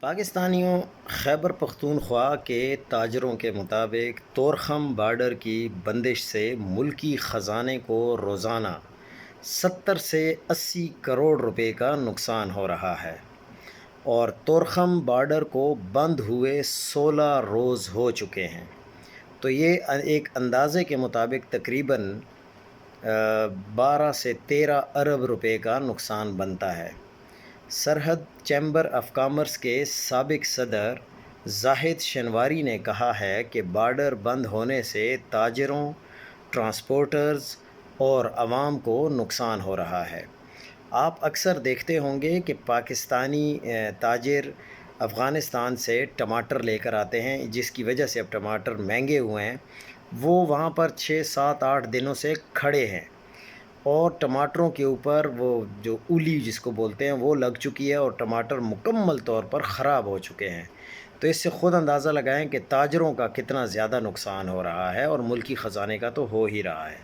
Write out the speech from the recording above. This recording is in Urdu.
پاکستانیوں خیبر پختونخوا کے تاجروں کے مطابق طورخم بارڈر کی بندش سے ملکی خزانے کو روزانہ 70 سے 80 کروڑ روپے کا نقصان ہو رہا ہے، اور طورخم بارڈر کو بند ہوئے 16 روز ہو چکے ہیں۔ تو یہ ایک اندازے کے مطابق تقریباً 12 سے 13 ارب روپے کا نقصان بنتا ہے۔ سرحد چیمبر آف کامرس کے سابق صدر زاہد شنواری نے کہا ہے کہ بارڈر بند ہونے سے تاجروں، ٹرانسپورٹرز اور عوام کو نقصان ہو رہا ہے۔ آپ اکثر دیکھتے ہوں گے کہ پاکستانی تاجر افغانستان سے ٹماٹر لے کر آتے ہیں، جس کی وجہ سے اب ٹماٹر مہنگے ہوئے ہیں۔ وہ وہاں پر 6 7 8 دنوں سے کھڑے ہیں، اور ٹماٹروں کے اوپر وہ جو اولی جس کو بولتے ہیں وہ لگ چکی ہے، اور ٹماٹر مکمل طور پر خراب ہو چکے ہیں۔ تو اس سے خود اندازہ لگائیں کہ تاجروں کا کتنا زیادہ نقصان ہو رہا ہے، اور ملکی خزانے کا تو ہو ہی رہا ہے۔